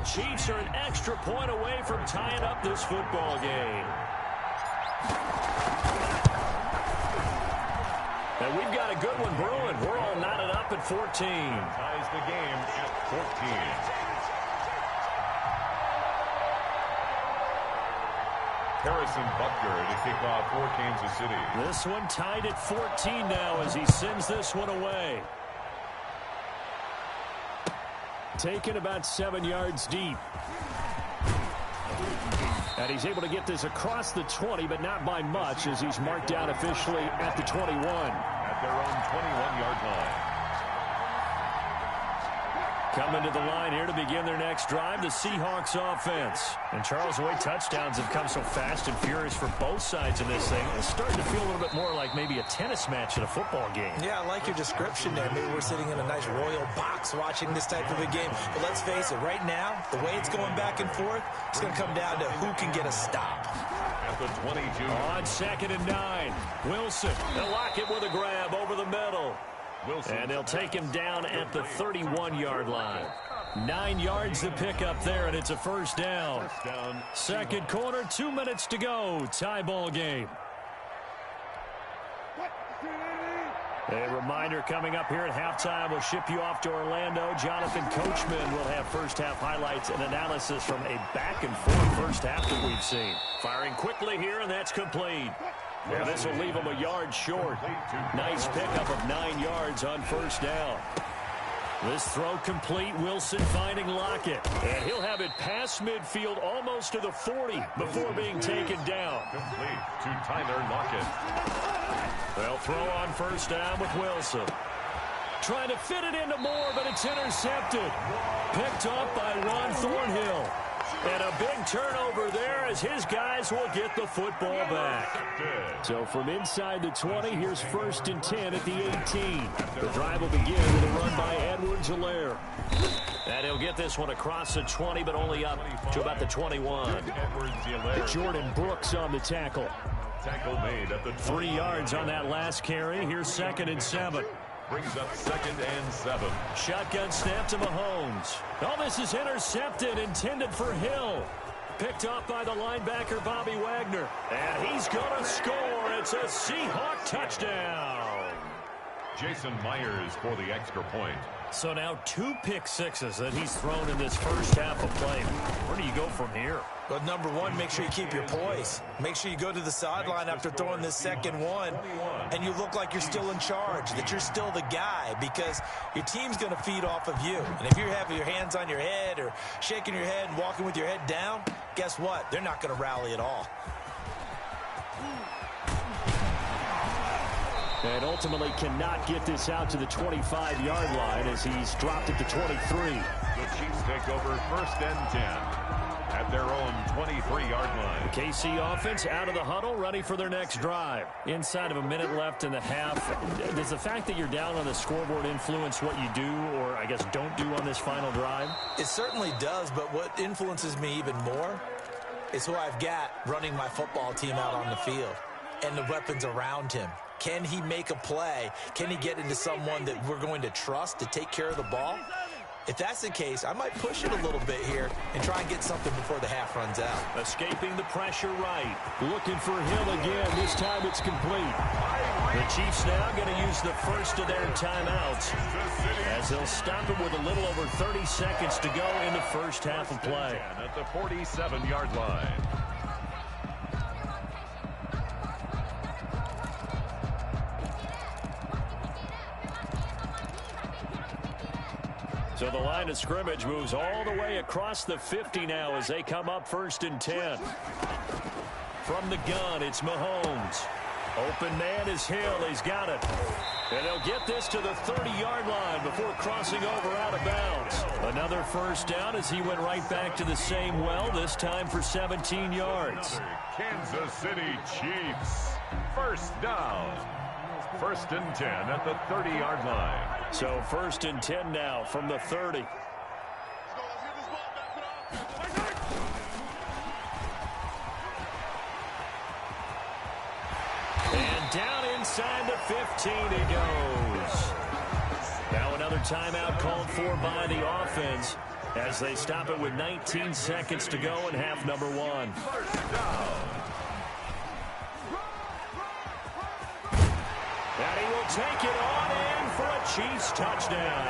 the Chiefs are an extra point away from tying up this football game. And we've got a good one brewing. We're all knotted up at 14. Ties the game at 14. Harrison Butker to kick off for Kansas City. This one tied at 14 now as he sends this one away. Taken about 7 yards deep. And he's able to get this across the 20, but not by much as he's marked down officially at the 21. At their own 21-yard line. Coming to the line here to begin their next drive, the Seahawks offense. And Charles, the way touchdowns have come so fast and furious for both sides of this thing, it's starting to feel a little bit more like maybe a tennis match in a football game. Yeah, I like your description there. Maybe we're sitting in a nice royal box watching this type of a game. But let's face it, right now, the way it's going back and forth, it's going to come down to who can get a stop. At the 22. On 2nd and 9, Wilson. They'll lock it with a grab over the middle. Wilson. And they'll take him down at the 31-yard line. 9 yards to pick up there, and it's a first down. Second quarter, 2 minutes to go. Tie ball game. A reminder coming up here at halftime. We'll ship you off to Orlando. Jonathan Coachman will have first-half highlights and analysis from a back-and-forth first half that we've seen. Firing quickly here, and that's complete. Yeah, this will leave him a yard short. Nice pickup of 9 yards on first down. This throw complete. Wilson finding Lockett. And he'll have it past midfield almost to the 40 before being taken down. Complete to Tyler Lockett. They'll throw on first down with Wilson. Trying to fit it into Moore, but it's intercepted. Picked up by Ron Thornhill. And a big turnover there as his guys will get the football back. So from inside the 20, here's 1st and 10 at the 18. The drive will begin with a run by Edwards-Helaire. And he'll get this one across the 20, but only up to about the 21. Jordan Brooks on the tackle. Tackle made at the 3 yards on that last carry. Here's 2nd and 7. Brings up 2nd and 7. Shotgun snap to Mahomes. Oh, this is intercepted, intended for Hill. Picked up by the linebacker, Bobby Wagner. And he's going to score. It's a Seahawk touchdown. Jason Myers for the extra point. So now 2 pick sixes that he's thrown in this first half of play. Where do you go from here? But number one, make sure you keep your poise. Make sure you go to the sideline after throwing this second one, and you look like you're still in charge, that you're still the guy, because your team's going to feed off of you. And if you're having your hands on your head or shaking your head and walking with your head down, guess what? They're not going to rally at all. And ultimately cannot get this out to the 25-yard line as he's dropped it to 23. The Chiefs take over 1st and 10 at their own 23-yard line. KC offense out of the huddle, ready for their next drive. Inside of a minute left in the half, does the fact that you're down on the scoreboard influence what you do or, I guess, don't do on this final drive? It certainly does, but what influences me even more is who I've got running my football team out on the field and the weapons around him. Can he make a play? Can he get into someone that we're going to trust to take care of the ball? If that's the case, I might push it a little bit here and try and get something before the half runs out. Escaping the pressure right. Looking for Hill again. This time it's complete. The Chiefs now going to use the first of their timeouts as they'll stop it with a little over 30 seconds to go in the first half of play. At the 47-yard line. So the line of scrimmage moves all the way across the 50 now as they come up 1st and 10. From the gun, it's Mahomes. Open man is Hill. He's got it. And they'll get this to the 30-yard line before crossing over out of bounds. Another first down as he went right back to the same well, this time for 17 yards. Kansas City Chiefs. First down. 1st and 10 at the 30-yard line. So 1st and 10 now from the 30. And down inside the 15 he goes. Now another timeout called for by the offense. as they stop it with 19 seconds to go in half number one. First down. And he will take it on in for a Chiefs touchdown.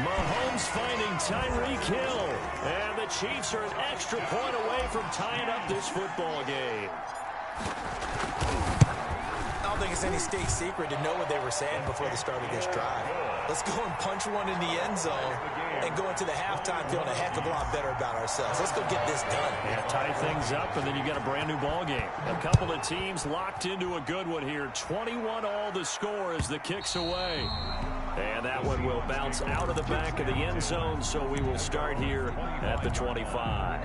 Mahomes finding Tyreek Hill. And the Chiefs are an extra point away from tying up this football game. I don't think it's any state secret to know what they were saying before the start of this drive. Let's go and punch one in the end zone and go into the halftime feeling a heck of a lot better about ourselves. Let's go get this done. Yeah, tie things up, and then you got a brand new ball game. A couple of teams locked into a good one here. 21-all the score as the kick's away. And that one will bounce out of the back of the end zone, so we will start here at the 25.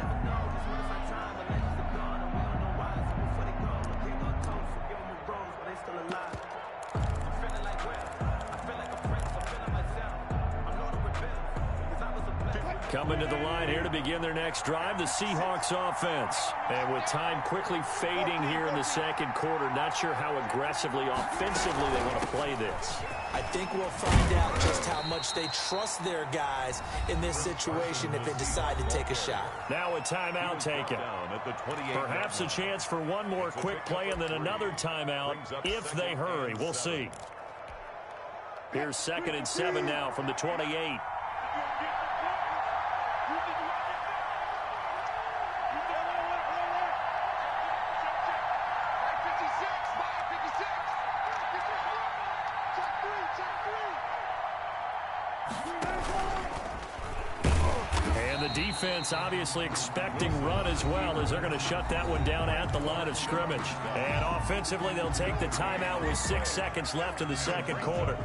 Coming to the line here to begin their next drive, the Seahawks offense. And with time quickly fading here in the second quarter, not sure how aggressively, offensively they want to play this. I think we'll find out just how much they trust their guys in this situation if they decide to take a shot. Now a timeout taken. Perhaps a chance for one more quick play and then another timeout if they hurry. We'll see. Here's 2nd and 7 now from the 28. Defense obviously expecting run as well, as they're going to shut that one down at the line of scrimmage. And offensively, they'll take the timeout with 6 seconds left in the second quarter.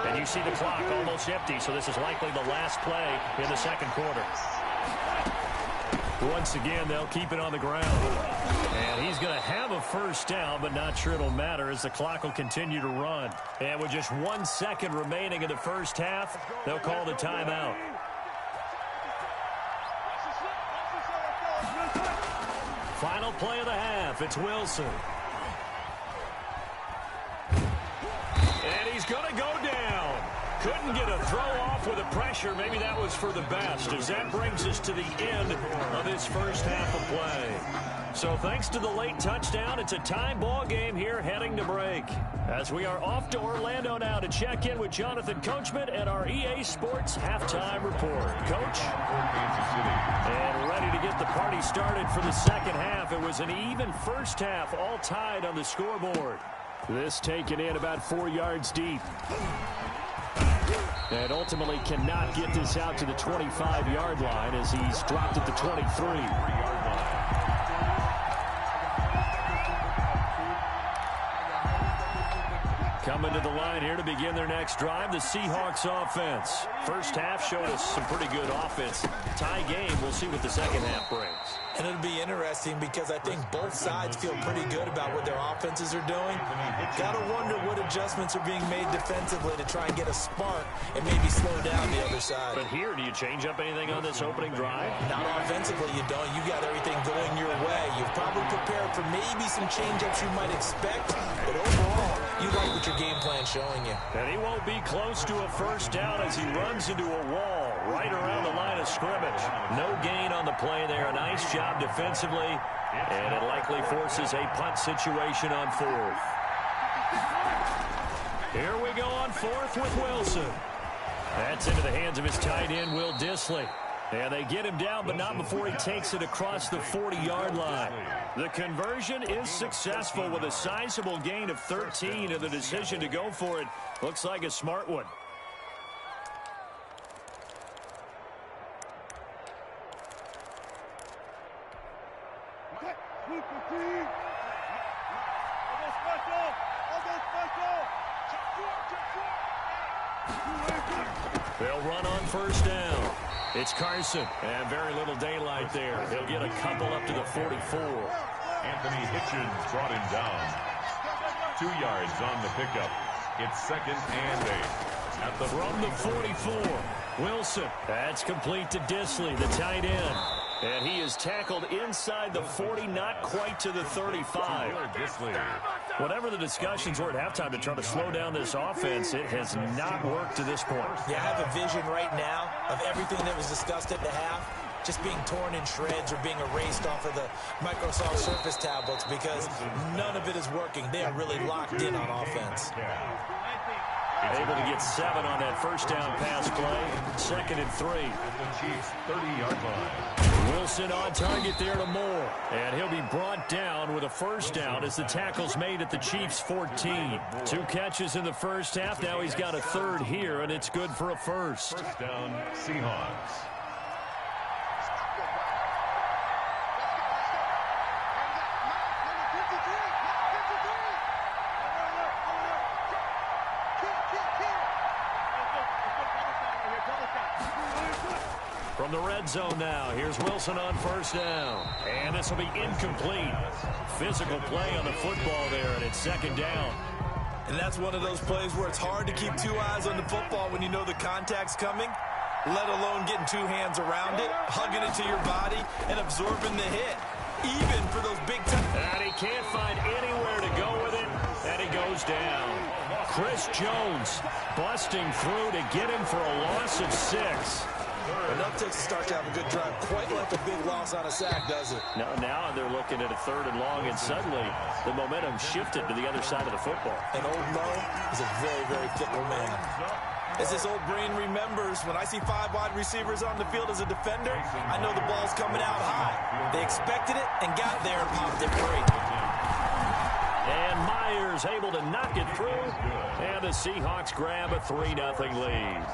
And you see the clock almost empty, so this is likely the last play in the second quarter. Once again, they'll keep it on the ground. And he's going to have a first down, but not sure it'll matter as the clock will continue to run. And with just 1 second remaining in the first half, they'll call the timeout. Final play of the half. It's Wilson. And he's going to go down. Couldn't get a throw off with the pressure. Maybe that was for the best, as that brings us to the end of this first half of play. So thanks to the late touchdown, it's a tie ball game here heading to break. As we are off to Orlando now to check in with Jonathan Coachman and our EA Sports halftime report. Coach? And ready to get the party started for the second half. It was an even first half, all tied on the scoreboard. This taken in about 4 yards deep. And ultimately cannot get this out to the 25-yard line as he's dropped at the 23-yard line. Coming to the line here to begin their next drive, the Seahawks offense. First half showed us some pretty good offense. Tie game, we'll see what the second half brings. And it'll be interesting because I think both sides feel pretty good about what their offenses are doing. Got to wonder what adjustments are being made defensively to try and get a spark and maybe slow down the other side. But here, do you change up anything on this opening drive? Not offensively, you don't. You got everything going your way. You've probably prepared for maybe some change-ups you might expect, but overall, you like what your game plan's showing you. And he won't be close to a first down as he runs into a wall right around the line of scrimmage. No gain on the play there. A nice job defensively, and it likely forces a punt situation on fourth. Here we go on fourth with Wilson. That's into the hands of his tight end, Will Dissly. And they get him down, but not before he takes it across the 40-yard line. The conversion is successful with a sizable gain of 13, and the decision to go for it looks like a smart one. They'll run on first down. It's Carson, and very little daylight there. He'll get a couple up to the 44. Anthony Hitchens brought him down. 2 yards on the pickup. It's 2nd and 8. From the 44, Wilson. That's complete to Dissly, the tight end. And he is tackled inside the 40, not quite to the 35. Whatever the discussions were at halftime to try to slow down this offense, it has not worked to this point. Yeah, I have a vision right now of everything that was discussed at the half just being torn in shreds or being erased off of the Microsoft Surface tablets because none of it is working. They are really locked in on offense. Able to get 7 on that first down pass play. 2nd and 3. Chiefs 30-yard line. Wilson on target there to Moore. And he'll be brought down with a first down as the tackle's made at the Chiefs' 14. 2 catches in the first half. Now he's got a 3rd here, and it's good for a first. First down, Seahawks. From the red zone now, here's Wilson on first down. And this will be incomplete. Physical play on the football there, and it's 2nd down. And that's one of those plays where it's hard to keep 2 eyes on the football when you know the contact's coming, let alone getting 2 hands around it, hugging it to your body, and absorbing the hit, even for those big time. And he can't find anywhere to go with it, and he goes down. Chris Jones busting through to get him for a loss of 6. Enough takes to start to have a good drive. Quite like a big loss on a sack, does it? Now they're looking at a 3rd and long, and suddenly the momentum shifted to the other side of the football. And old Mo is a very, very fickle man. As this old brain remembers, when I see 5 wide receivers on the field as a defender, I know the ball's coming out high. They expected it and got there and popped it free. And Myers able to knock it through. And the Seahawks grab a 3-0 lead.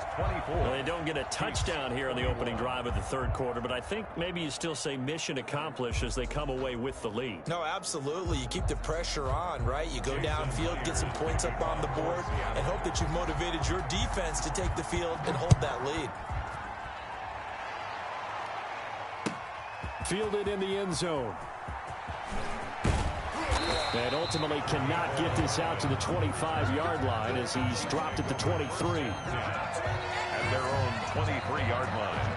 Well, they don't get a touchdown here in the opening drive of the 3rd quarter, but I think maybe you still say mission accomplished as they come away with the lead. No, absolutely. You keep the pressure on, right? You go downfield, get some points up on the board, and hope that you've motivated your defense to take the field and hold that lead. Fielded in the end zone. And ultimately cannot get this out to the 25-yard line as he's dropped at the 23. At their own 23-yard line.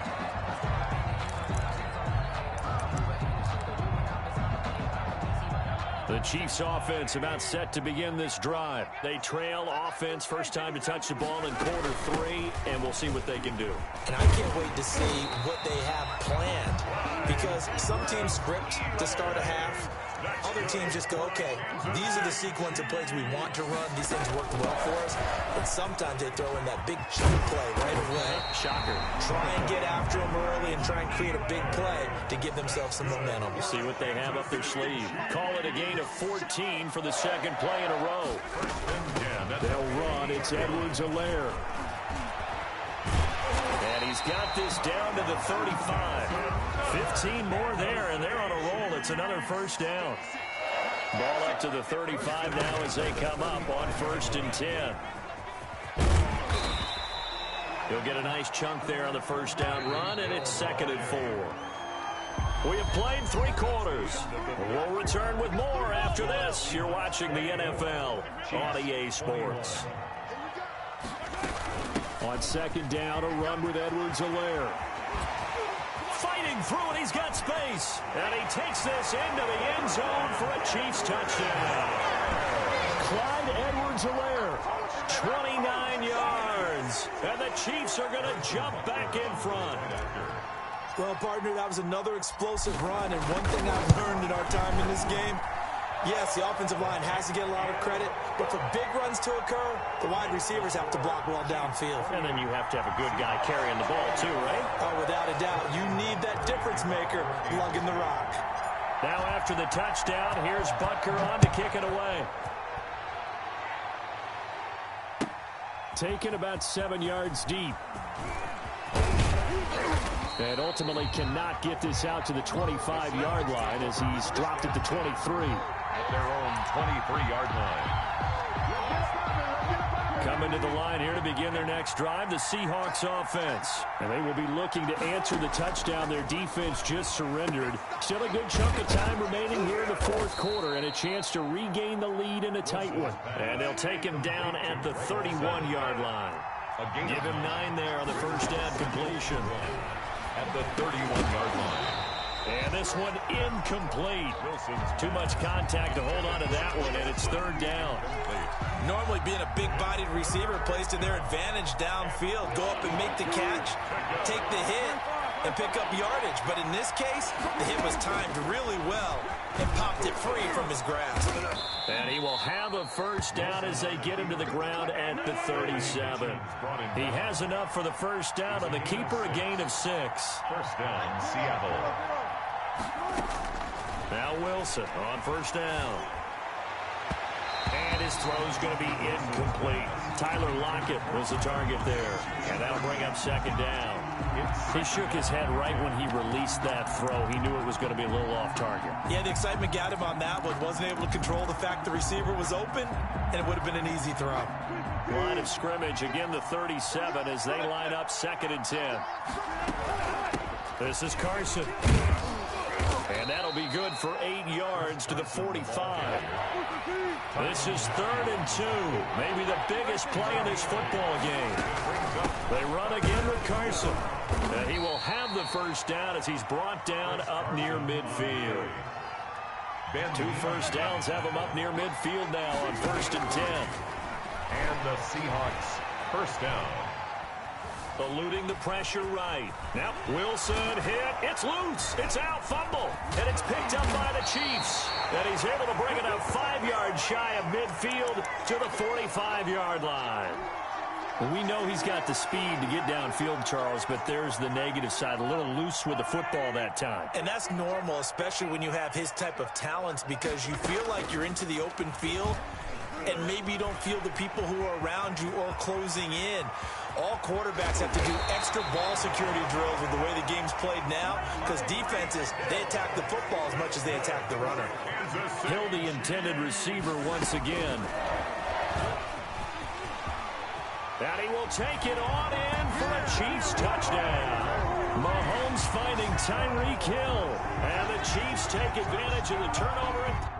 The Chiefs offense about set to begin this drive. They trail offense, first time to touch the ball in quarter 3, and we'll see what they can do. And I can't wait to see what they have planned, because some teams script to start a half. Other teams just go, okay, these are the sequence of plays we want to run. These things work well for us. And sometimes they throw in that big chunk play right away. Shocker. Try and get after them early and try and create a big play to give themselves some momentum. See what they have up their sleeve. Call it a gain of 14 for the 2nd play in a row. They'll run. It's Edwards-Helaire. And he's got this down to the 35. 15 more there, and they're on a roll. It's another first down. Ball up to the 35 now as they come up on 1st and 10. He'll get a nice chunk there on the first down run, and it's 2nd and 4. We have played 3 quarters. We'll return with more after this. You're watching the NFL on EA Sports. On 2nd down, a run with Edwards-Helaire. Fighting through, and he's got space. And he takes this into the end zone for a Chiefs touchdown. Clyde Edwards-Helaire, 29 yards. And the Chiefs are going to jump back in front. Well, partner, that was another explosive run. And one thing I've learned in our time in this game, yes, the offensive line has to get a lot of credit, but for big runs to occur, the wide receivers have to block well downfield. And then you have to have a good guy carrying the ball too, right? Oh, without a doubt. You need that difference maker lugging the rock. Now after the touchdown, here's Butker on to kick it away. Taken about 7 yards deep. And ultimately cannot get this out to the 25-yard line as he's dropped at the 23. At their own 23-yard line. Coming to the line here to begin their next drive, the Seahawks offense. And they will be looking to answer the touchdown their defense just surrendered. Still a good chunk of time remaining here in the 4th quarter and a chance to regain the lead in a tight one. And they'll take him down at the 31-yard line. Give him 9 there on the first down completion. At the 31-yard line. And this one incomplete. Too much contact to hold on to that one, and it's third down. Normally being a big-bodied receiver plays to their advantage downfield. Go up and make the catch, take the hit, and pick up yardage. But in this case, the hit was timed really well and popped it free from his grasp. And he will have a first down as they get him to the ground at the 37. He has enough for the first down on the keeper, a gain of 6. First down, Seattle. Now Wilson on first down. And his throw is going to be incomplete. Tyler Lockett was the target there. And that'll bring up second down. He shook his head right when he released that throw. He knew it was going to be a little off target. Yeah, the excitement got him on that one. Wasn't able to control the fact the receiver was open, and it would have been an easy throw. Line of scrimmage, again the 37 as they line up 2nd and 10. This is Carson. And that'll be good for 8 yards to the 45. This is 3rd and 2. Maybe the biggest play in this football game. They run again with Carson. And he will have the first down as he's brought down up near midfield. 2 first downs have him up near midfield now on 1st and 10. And the Seahawks first down. Eluding the pressure right. Now Wilson hit. It's loose. It's out. Fumble. And it's picked up by the Chiefs. And he's able to bring it up 5 yards shy of midfield to the 45-yard line. Well, we know he's got the speed to get downfield, Charles, but there's the negative side. A little loose with the football that time. And that's normal, especially when you have his type of talents, because you feel like you're into the open field and maybe you don't feel the people who are around you or closing in. All quarterbacks have to do extra ball security drills with the way the game's played now, because defenses, they attack the football as much as they attack the runner. Hill, the intended receiver once again. And he will take it on in for a Chiefs touchdown. Mahomes finding Tyreek Hill. And the Chiefs take advantage of the turnover.